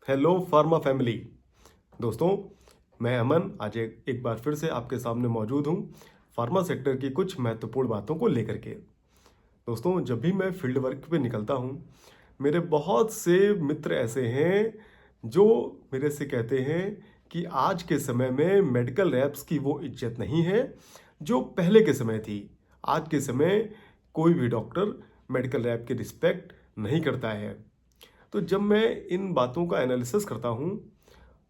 Hello pharma family. दोस्तों, मैं अमन आज एक बार फिर से आपके सामने मौजूद हूँ फार्मा सेक्टर की कुछ महत्वपूर्ण बातों को लेकर के। दोस्तों, जब भी मैं फील्ड वर्क पे निकलता हूँ, मेरे बहुत से मित्र ऐसे हैं जो मेरे से कहते हैं कि आज के समय में मेडिकल रैप्स की वो इज्जत नहीं है जो पहले के समय थी। आज के समय कोई भी डॉक्टर मेडिकल रैप की रिस्पेक्ट नहीं करता है। तो जब मैं इन बातों का एनालिसिस करता हूँ,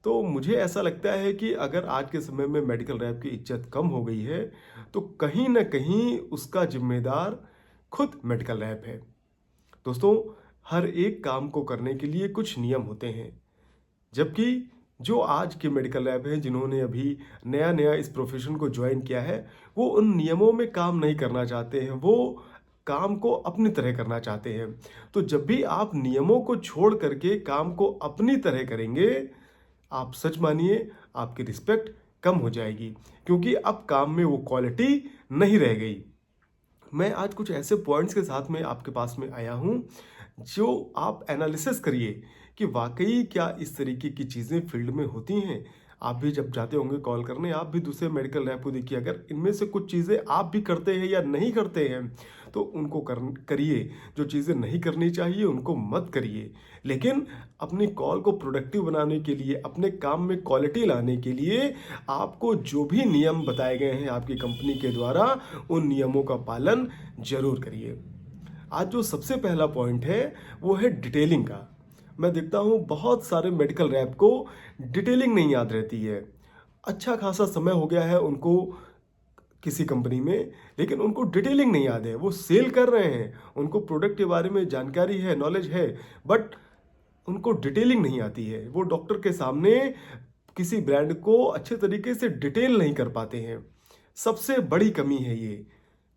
तो मुझे ऐसा लगता है कि अगर आज के समय में मेडिकल रैप की इज्जत कम हो गई है, तो कहीं ना कहीं उसका जिम्मेदार खुद मेडिकल रैप है। दोस्तों, हर एक काम को करने के लिए कुछ नियम होते हैं, जबकि जो आज के मेडिकल रैप हैं जिन्होंने अभी नया नया इस प्रोफेशन को ज्वाइन किया है, वो उन नियमों में काम नहीं करना चाहते हैं, वो काम को अपनी तरह करना चाहते हैं। तो जब भी आप नियमों को छोड़ करके काम को अपनी तरह करेंगे, आप सच मानिए आपकी रिस्पेक्ट कम हो जाएगी, क्योंकि अब काम में वो क्वालिटी नहीं रह गई। मैं आज कुछ ऐसे पॉइंट्स के साथ में आपके पास में आया हूं जो आप एनालिसिस करिए कि वाकई क्या इस तरीके की चीज़ें फील्ड में होती हैं। आप भी जब जाते होंगे कॉल करने, आप भी दूसरे मेडिकल रैप को देखिए, अगर इनमें से कुछ चीज़ें आप भी करते हैं या नहीं करते हैं तो उनको करिए। जो चीज़ें नहीं करनी चाहिए उनको मत करिए, लेकिन अपनी कॉल को प्रोडक्टिव बनाने के लिए, अपने काम में क्वालिटी लाने के लिए आपको जो भी नियम बताए गए हैं आपकी कंपनी के द्वारा, उन नियमों का पालन जरूर करिए। आज जो सबसे पहला पॉइंट है वो है डिटेलिंग का। मैं देखता हूँ बहुत सारे मेडिकल रैप को डिटेलिंग नहीं याद रहती है। अच्छा खासा समय हो गया है उनको किसी कंपनी में, लेकिन उनको डिटेलिंग नहीं याद है। वो सेल कर रहे हैं, उनको प्रोडक्ट के बारे में जानकारी है, नॉलेज है, बट उनको डिटेलिंग नहीं आती है। वो डॉक्टर के सामने किसी ब्रांड को अच्छे तरीके से डिटेल नहीं कर पाते हैं। सबसे बड़ी कमी है ये।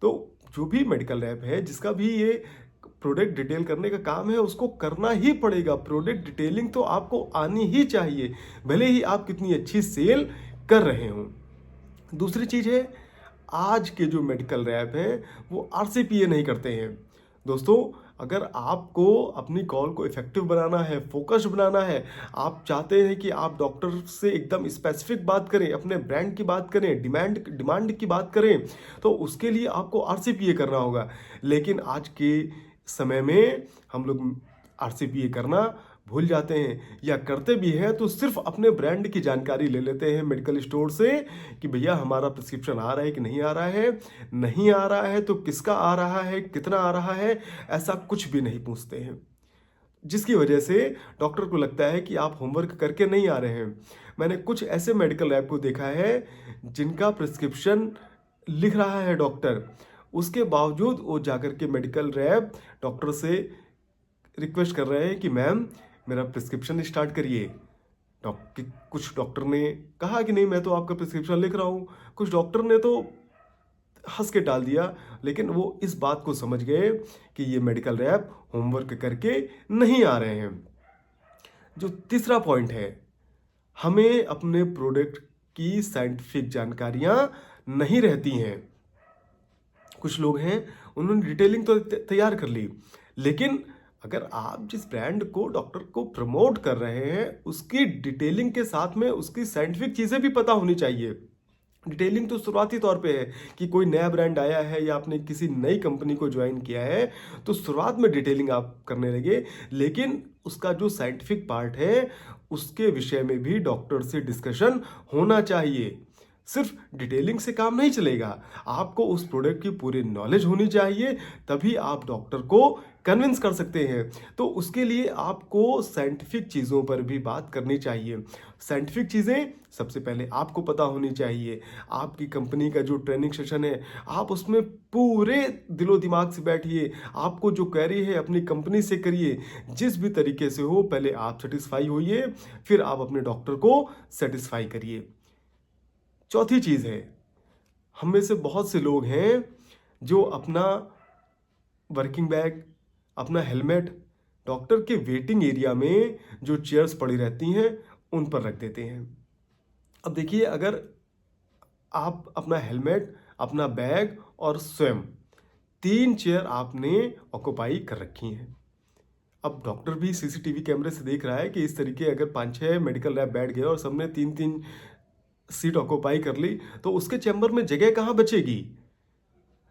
तो जो भी मेडिकल रैप है जिसका भी ये प्रोडक्ट डिटेल करने का काम है, उसको करना ही पड़ेगा। प्रोडक्ट डिटेलिंग तो आपको आनी ही चाहिए, भले ही आप कितनी अच्छी सेल कर रहे हों। दूसरी चीज़ है, आज के जो मेडिकल रैप हैं वो आरसीपीए नहीं करते हैं। दोस्तों, अगर आपको अपनी कॉल को इफेक्टिव बनाना है, फोकस्ड बनाना है, आप चाहते हैं कि आप डॉक्टर से एकदम स्पेसिफिक बात करें, अपने ब्रांड की बात करें, डिमांड की बात करें, तो उसके लिए आपको आरसीपीए करना होगा। लेकिन आज के समय में हम लोग आरसीपीए करना भूल जाते हैं, या करते भी हैं तो सिर्फ अपने ब्रांड की जानकारी ले लेते हैं मेडिकल स्टोर से कि भैया हमारा प्रिस्क्रिप्शन आ रहा है कि नहीं आ रहा है, नहीं आ रहा है तो किसका आ रहा है, कितना आ रहा है, ऐसा कुछ भी नहीं पूछते हैं। जिसकी वजह से डॉक्टर को लगता है कि आप होमवर्क करके नहीं आ रहे हैं। मैंने कुछ ऐसे मेडिकल रैप को देखा है जिनका प्रिस्क्रिप्शन लिख रहा है डॉक्टर, उसके बावजूद वो जाकर के मेडिकल रैप डॉक्टर से रिक्वेस्ट कर रहे हैं कि मैम मेरा प्रिस्क्रिप्शन स्टार्ट करिए। कुछ डॉक्टर ने कहा कि नहीं मैं तो आपका प्रिस्क्रिप्शन लिख रहा हूँ, कुछ डॉक्टर ने तो हंस के टाल दिया, लेकिन वो इस बात को समझ गए कि ये मेडिकल रैप होमवर्क करके नहीं आ रहे हैं। जो तीसरा पॉइंट है, हमें अपने प्रोडक्ट की साइंटिफिक जानकारियां नहीं रहती हैं। कुछ लोग हैं उन्होंने डिटेलिंग तो तैयार कर ली, लेकिन अगर आप जिस ब्रांड को डॉक्टर को प्रमोट कर रहे हैं उसकी डिटेलिंग के साथ में उसकी साइंटिफिक चीज़ें भी पता होनी चाहिए। डिटेलिंग तो शुरुआती तौर पे है कि कोई नया ब्रांड आया है या आपने किसी नई कंपनी को ज्वाइन किया है, तो शुरुआत में डिटेलिंग आप करने लगे, लेकिन उसका जो साइंटिफिक पार्ट है उसके विषय में भी डॉक्टर से डिस्कशन होना चाहिए। सिर्फ डिटेलिंग से काम नहीं चलेगा, आपको उस प्रोडक्ट की पूरी नॉलेज होनी चाहिए, तभी आप डॉक्टर को कन्विंस कर सकते हैं। तो उसके लिए आपको साइंटिफिक चीज़ों पर भी बात करनी चाहिए। साइंटिफिक चीज़ें सबसे पहले आपको पता होनी चाहिए। आपकी कंपनी का जो ट्रेनिंग सेशन है, आप उसमें पूरे दिलो दिमाग से बैठिए, आपको जो क्वेरी है अपनी कंपनी से करिए। जिस भी तरीके से हो, पहले आप सेटिस्फाई होइए, फिर आप अपने डॉक्टर को सेटिस्फाई करिए। चौथी चीज़ है, हम में से बहुत से लोग हैं जो अपना वर्किंग बैग, अपना हेलमेट डॉक्टर के वेटिंग एरिया में जो चेयर्स पड़ी रहती हैं उन पर रख देते हैं। अब देखिए, अगर आप अपना हेलमेट, अपना बैग और स्वयं, तीन चेयर आपने ऑक्युपाई कर रखी हैं। अब डॉक्टर भी सीसीटीवी कैमरे से देख रहा है कि इस तरीके अगर 5-6 मेडिकल रैप बैठ गए और सबने 3-3 सीट ऑक्यूपाई कर ली, तो उसके चैम्बर में जगह कहाँ बचेगी?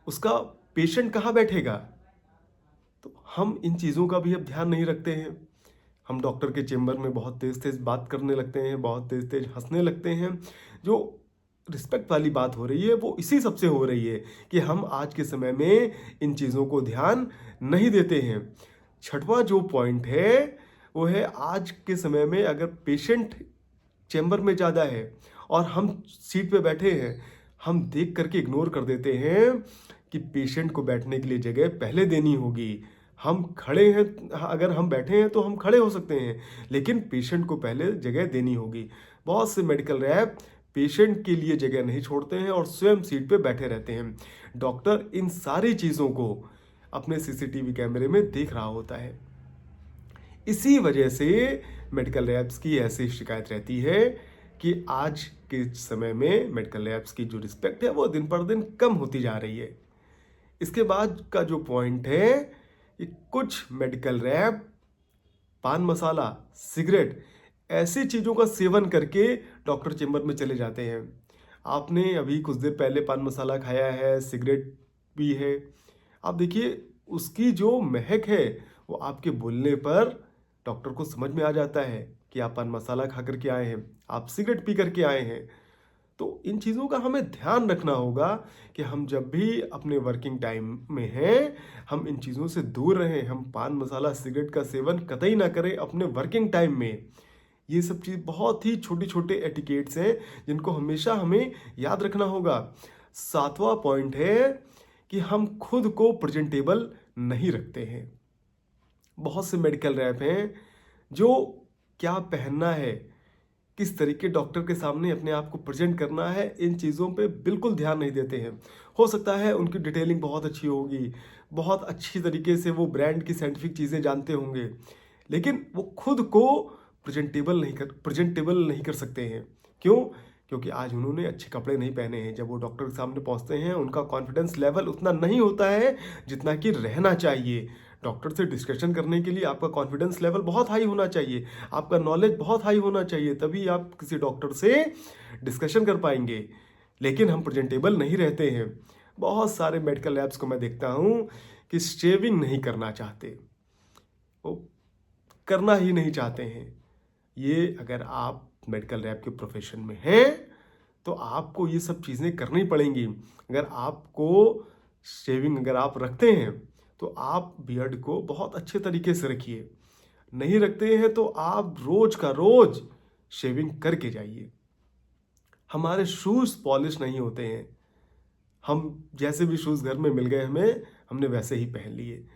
उसका पेशेंट कहाँ बैठेगा? तो हम इन चीज़ों का भी अब ध्यान नहीं रखते हैं। हम डॉक्टर के चेम्बर में बहुत तेज़-तेज़ बात करने लगते हैं, बहुत तेज़-तेज़ हँसने लगते हैं। जो रिस्पेक्ट वाली बात हो रही है, वो इसी सब से हो रही है कि हम आज के समय में इन चीज़ों को ध्यान नहीं देते हैं। छठवां जो पॉइंट है, वो है आज के समय में अगर पेशेंट चैम्बर में ज़्यादा है और हम सीट पे बैठे हैं, हम देख करके इग्नोर कर देते हैं कि पेशेंट को बैठने के लिए जगह पहले देनी होगी। हम खड़े हैं, अगर हम बैठे हैं तो हम खड़े हो सकते हैं, लेकिन पेशेंट को पहले जगह देनी होगी। बहुत से मेडिकल रैप पेशेंट के लिए जगह नहीं छोड़ते हैं और स्वयं सीट पे बैठे रहते हैं। डॉक्टर इन सारी चीज़ों को अपने सीसीटीवी कैमरे में देख रहा होता है। इसी वजह से मेडिकल रैप्स की ऐसी शिकायत रहती है कि आज के समय में मेडिकल रैप्स की जो रिस्पेक्ट है वो दिन पर दिन कम होती जा रही है। इसके बाद का जो पॉइंट है कि कुछ मेडिकल रैप पान मसाला, सिगरेट ऐसी चीज़ों का सेवन करके डॉक्टर चेम्बर में चले जाते हैं। आपने अभी कुछ देर पहले पान मसाला खाया है, सिगरेट पी है, आप देखिए उसकी जो महक है वो आपके बोलने पर डॉक्टर को समझ में आ जाता है कि आप पान मसाला खा करके आए हैं, आप सिगरेट पी करके आए हैं। तो इन चीज़ों का हमें ध्यान रखना होगा कि हम जब भी अपने वर्किंग टाइम में हैं, हम इन चीज़ों से दूर रहें। हम पान मसाला, सिगरेट का सेवन कतई ना करें अपने वर्किंग टाइम में। ये सब चीज़ बहुत ही छोटे-छोटे एटिकेट्स हैं, जिनको हमेशा हमें याद रखना होगा। 7वां पॉइंट है कि हम खुद को प्रेज़ेंटेबल नहीं रखते हैं। बहुत से मेडिकल रैप हैं, जो क्या पहनना है, किस तरीके डॉक्टर के सामने अपने आप को प्रेजेंट करना है, इन चीज़ों पे बिल्कुल ध्यान नहीं देते हैं। हो सकता है उनकी डिटेलिंग बहुत अच्छी होगी, बहुत अच्छी तरीके से वो ब्रांड की साइंटिफिक चीज़ें जानते होंगे, लेकिन वो खुद को प्रेजेंटेबल नहीं कर सकते हैं। क्यों? क्योंकि आज उन्होंने अच्छे कपड़े नहीं पहने हैं। जब वो डॉक्टर के सामने पहुँचते हैं, उनका कॉन्फिडेंस लेवल उतना नहीं होता है जितना कि रहना चाहिए। डॉक्टर से डिस्कशन करने के लिए आपका कॉन्फिडेंस लेवल बहुत हाई होना चाहिए, आपका नॉलेज बहुत हाई होना चाहिए, तभी आप किसी डॉक्टर से डिस्कशन कर पाएंगे। लेकिन हम प्रेजेंटेबल नहीं रहते हैं। बहुत सारे मेडिकल लैब्स को मैं देखता हूँ कि शेविंग नहीं करना चाहते, वो करना ही नहीं चाहते हैं। ये अगर आप मेडिकल रैप के प्रोफेशन में हैं तो आपको ये सब चीज़ें करनी पड़ेंगी। अगर आपको शेविंग अगर आप रखते हैं तो आप बियर्ड को बहुत अच्छे तरीके से रखिए। नहीं रखते हैं तो आप रोज का रोज शेविंग करके जाइए। हमारे शूज़ पॉलिश नहीं होते हैं, हम जैसे भी शूज़ घर में मिल गए हमें, हमने वैसे ही पहन लिए।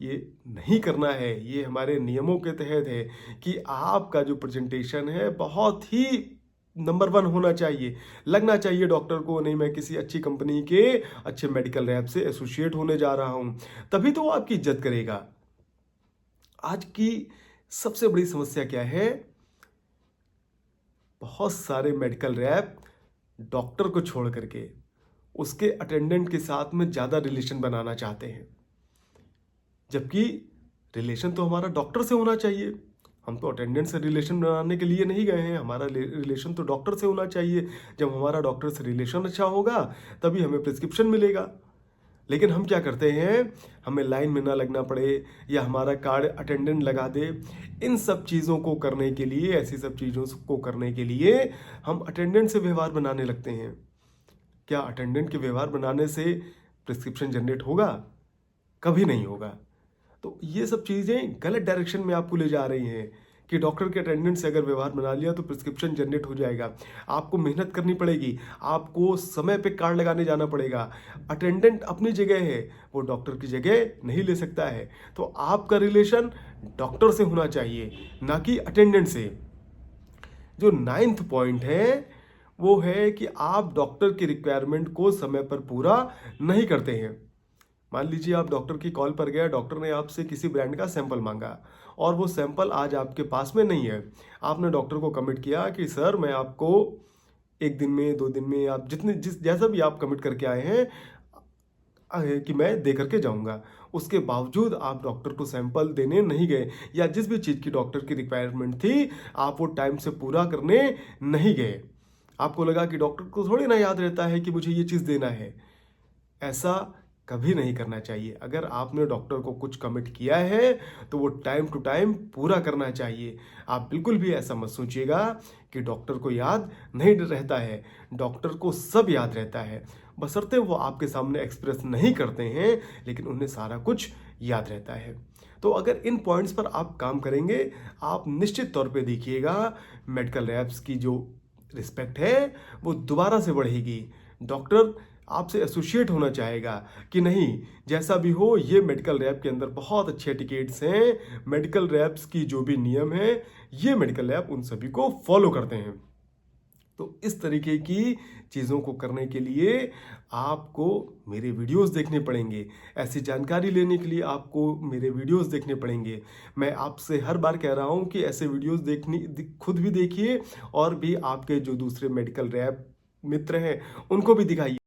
ये नहीं करना है, ये हमारे नियमों के तहत है कि आपका जो प्रेजेंटेशन है बहुत ही नंबर 1 होना चाहिए। लगना चाहिए डॉक्टर को नहीं मैं किसी अच्छी कंपनी के अच्छे मेडिकल रैप से एसोसिएट होने जा रहा हूँ, तभी तो वो आपकी इज्जत करेगा। आज की सबसे बड़ी समस्या क्या है? बहुत सारे मेडिकल रैप डॉक्टर को छोड़ करके उसके अटेंडेंट के साथ में ज़्यादा रिलेशन बनाना चाहते हैं, जबकि रिलेशन तो हमारा डॉक्टर से होना चाहिए। हम तो अटेंडेंट से रिलेशन बनाने के लिए नहीं गए हैं, हमारा रिलेशन तो डॉक्टर से होना चाहिए। जब हमारा डॉक्टर से रिलेशन अच्छा होगा तभी हमें प्रिस्क्रिप्शन मिलेगा। लेकिन हम क्या करते हैं, हमें लाइन में ना लगना पड़े या हमारा कार्ड अटेंडेंट लगा दे, इन सब चीज़ों को करने के लिए, ऐसी सब चीज़ों को करने के लिए हम अटेंडेंट से व्यवहार बनाने लगते हैं। क्या अटेंडेंट के व्यवहार बनाने से प्रिस्क्रिप्शन जनरेट होगा? कभी नहीं होगा। तो ये सब चीज़ें गलत डायरेक्शन में आपको ले जा रही हैं कि डॉक्टर के अटेंडेंट से अगर व्यवहार बना लिया तो प्रिस्क्रिप्शन जनरेट हो जाएगा। आपको मेहनत करनी पड़ेगी, आपको समय पे कार्ड लगाने जाना पड़ेगा। अटेंडेंट अपनी जगह है, वो डॉक्टर की जगह नहीं ले सकता है। तो आपका रिलेशन डॉक्टर से होना चाहिए, ना कि अटेंडेंट से। जो 9th पॉइंट है वो है कि आप डॉक्टर की रिक्वायरमेंट को समय पर पूरा नहीं करते हैं। मान लीजिए आप डॉक्टर की कॉल पर गए, डॉक्टर ने आपसे किसी ब्रांड का सैंपल मांगा और वो सैंपल आज आपके पास में नहीं है। आपने डॉक्टर को कमिट किया कि सर मैं आपको 1 दिन में, 2 दिन में, आप जैसा भी आप कमिट करके आए हैं कि मैं दे करके जाऊंगा। उसके बावजूद आप डॉक्टर को सैंपल देने नहीं गए, या जिस भी चीज़ की डॉक्टर की रिक्वायरमेंट थी आप वो टाइम से पूरा करने नहीं गए। आपको लगा कि डॉक्टर को थोड़ी ना याद रहता है कि मुझे ये चीज़ देना है। ऐसा कभी नहीं करना चाहिए। अगर आपने डॉक्टर को कुछ कमिट किया है तो वो टाइम टू टाइम पूरा करना चाहिए। आप बिल्कुल भी ऐसा मत सोचिएगा कि डॉक्टर को याद नहीं रहता है। डॉक्टर को सब याद रहता है, बशर्ते वो आपके सामने एक्सप्रेस नहीं करते हैं, लेकिन उन्हें सारा कुछ याद रहता है। तो अगर इन पॉइंट्स पर आप काम करेंगे, आप निश्चित तौर पे देखिएगा मेडिकल रैप्स की जो रिस्पेक्ट है वो दोबारा से बढ़ेगी। डॉक्टर आपसे एसोसिएट होना चाहेगा कि नहीं, जैसा भी हो ये मेडिकल रैप के अंदर बहुत अच्छे टिकेट्स हैं, मेडिकल रैप्स की जो भी नियम है ये मेडिकल रैप उन सभी को फॉलो करते हैं। तो इस तरीके की चीज़ों को करने के लिए आपको मेरे वीडियोस देखने पड़ेंगे। ऐसी जानकारी लेने के लिए आपको मेरे वीडियोस देखने पड़ेंगे। मैं आपसे हर बार कह रहा हूँ कि ऐसे वीडियोस खुद भी देखिए और भी आपके जो दूसरे मेडिकल रैप मित्र हैं उनको भी दिखाइए।